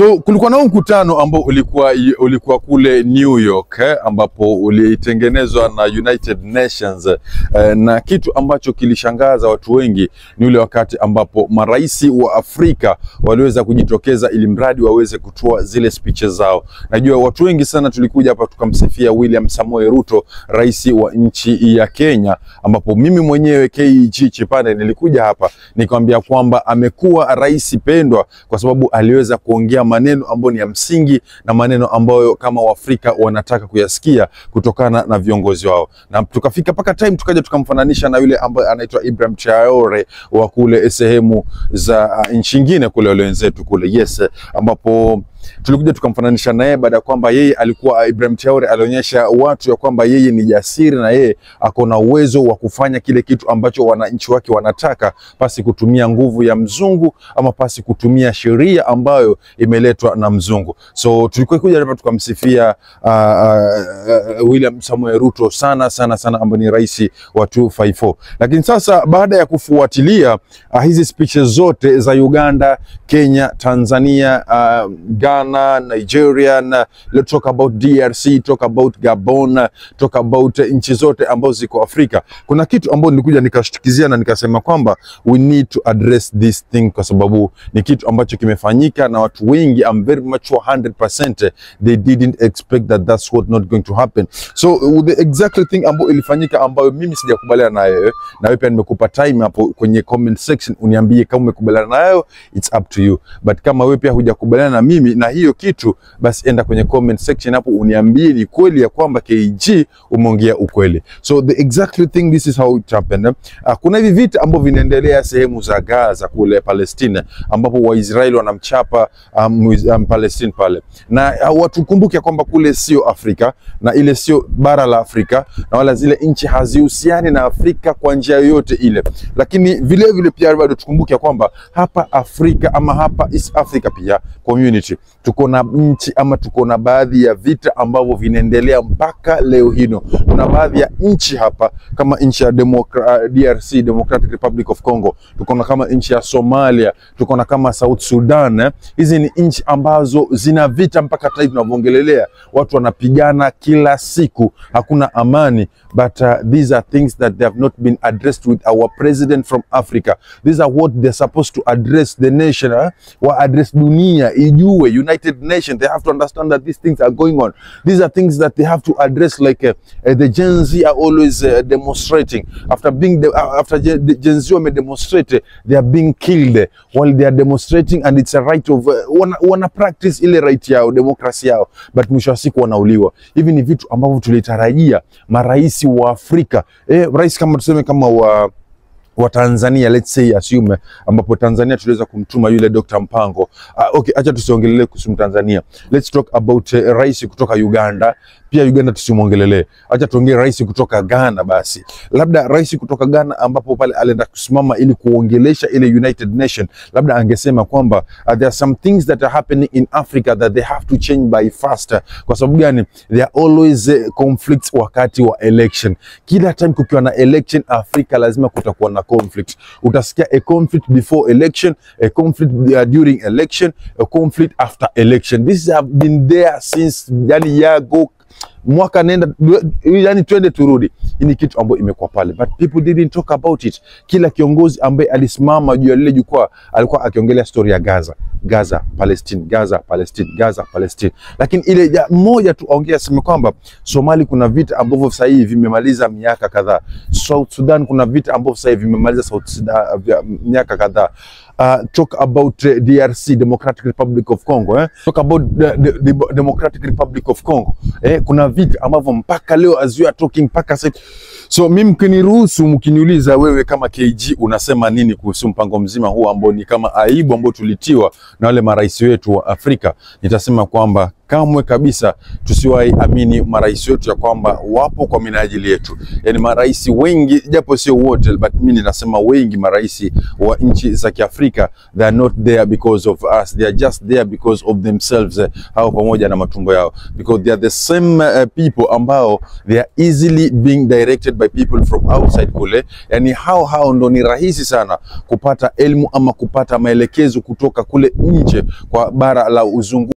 So kulikuwa na mkutano ambao ulikuwa kule New York ambapo ulitengenezwa na United Nations na kitu ambacho kilishangaza watu wengi ni ule wakati ambapo maraisi wa Afrika waliweza kujitokeza ili mradi waweze kutoa zile speeches zao. Najua watu wengi sana tulikuja hapa tukamsifia William Samoei Ruto, rais wa nchi ya Kenya, ambapo mimi mwenyewe KG Chipande nilikuja hapa nikamwambia kwamba amekuwa rais pendwa kwa sababu aliweza kuongea maneno ambayo ni ya msingi na maneno ambayo kama Waafrika wanataka kuyasikia kutokana na viongozi wao. Na tukafika paka time tukaja tukamfananisha na yule ambaye anaitwa Ibrahim Traore wa kule sehemu za nchi nyingine kule wale wenzetu kule. Yes, ambapo tulikuja tukamfananisha naye baada ya kwamba yeye alikuwa Ibrahim Traore alionyesha watu ya kwamba yeye ni jasiri na yeye ako na uwezo wa kufanya kile kitu ambacho wananchi wake wanataka pasi kutumia nguvu ya mzungu ama pasi kutumia sheria ambayo imeletwa na mzungu. So tulikuwa kuja hapa tukamsifia William Samoei Ruto sana ambaye ni rais wa 254. Lakini sasa baada ya kufuatilia hizi speeches zote za Uganda, Kenya, Tanzania, Ghana, Nigeria, let's talk about DRC, talk about Gabon, talk about nchi zote ambazo ziko Afrika. Kuna kitu ambacho nilikuja nikashtukizia na nikasema kwamba we need to address this thing kwa sababu ni kitu ambacho kimefanyika na watu wengi. I'm very much sure 100% they didn't expect that's what not going to happen. So the exact thing ambayo ilifanyika ambayo mimi sijakubaliana nayo, na wewe pia nimekupa time hapo kwenye comment section uniambie kama umekubaliana nayo, it's up to you. But kama wewe pia hujakubaliana na mimi na hiyo kitu, basi enda kwenye comment section hapo uniambie ni kweli ya kwamba KG umeongea ukweli. So the exactly thing, this is how it happened. Kuna hivi vita ambavyo vinaendelea sehemu za Gaza kule Palestina ambapo Waisraeli wanamchapa Palestine pale. Na watu kumbuke kwamba kule sio Afrika na ile sio bara la Afrika na wala zile nchi hazihusiani na Afrika kwa njia yoyote ile. Lakini vile pia bado tukumbuke kwamba hapa Afrika ama hapa East Africa pia community tuko na nchi ama tuko na baadhi ya vita ambavyo vinaendelea mpaka leo hino. Kuna baadhi ya nchi hapa kama nchi ya DRC, Democratic Republic of Congo, tuko na kama nchi ya Somalia, tuko na kama South Sudan. Hizi ni nchi ambazo zina vita mpaka sasa tunavyoongelelea, watu wanapigana kila siku, hakuna amani. But these are things that they have not been addressed with our president from Africa. These are what they're supposed to address the nation, wa address dunia ijue, United Nations, they have to understand that these things are going on. These are things that they have to address, like the Gen Z are always demonstrating. After the Gen Z wame demonstrate, they are being killed while they are demonstrating, and it's a right of wana practice ile right yao, demokrasi yao, but mwisho wa siku wanauliwa. Hivi ni vitu ambavyo tulitarajia maraisi wa Afrika, rais kama tuseme kama wa Tanzania, let's say assume, ambapo Tanzania tuliweza kumtuma yule Dr. Mpango. Okay, acha tusiongelele kuhusu Tanzania. Let's talk about rais kutoka Uganda. Pia Uganda tusimuongelele. Acha tuongee rais kutoka Ghana basi. Labda rais kutoka Ghana ambapo pale alienda kusimama ili kuongelesha ile United Nation, labda angesema kwamba there are some things that are happening in Africa that they have to change by faster. Kwa sababu gani? There are always conflicts wakati wa election. Kila time kukiwa na election Afrika lazima kutakuwa na conflict. Utasikia a conflict before election, a conflict during election, a conflict after election. This have been there since yago mwaka nenda, yani twende turudi. Hii ni kitu ambayo imekuwa pale, but people didn't talk about it. Kila kiongozi ambaye alisimama juu ya lile jukwaa alikuwa akiongelea story ya Gaza, Palestine, Gaza, Palestine, Gaza, Palestine. Lakini ile mmoja tu aongea sema kwamba Somali kuna vita ambavyo sasa hivi vimemaliza miaka kadhaa. South Sudan kuna vita ambavyo sasa hivi vimemaliza miaka kadhaa. Talk about DRC, Democratic Republic of Congo, talk about the Democratic Republic of Congo. Kuna vita ambavyo mpaka leo as you are talking mpaka sasa. So mimi mkiniruhusu mkiniuliza wewe kama KG unasema nini kuhusu mpango mzima huu ambao ni kama aibu ambao tulitiwa na wale marais wetu wa Afrika, nitasema kwamba kamwe kabisa tusiwahi amini marais wetu ya kwamba wapo kwa minajili yetu. Yani marais wengi, japo sio wote, but mimi ninasema wengi marais wa nchi za Kiafrika, they are not there because of us, they are just there because of themselves, hao pamoja na matumbo yao, because they are the same people ambao they are easily being directed by people from outside kule. Yani hao ndo ni rahisi sana kupata elimu ama kupata maelekezo kutoka kule nje kwa bara la uzungu.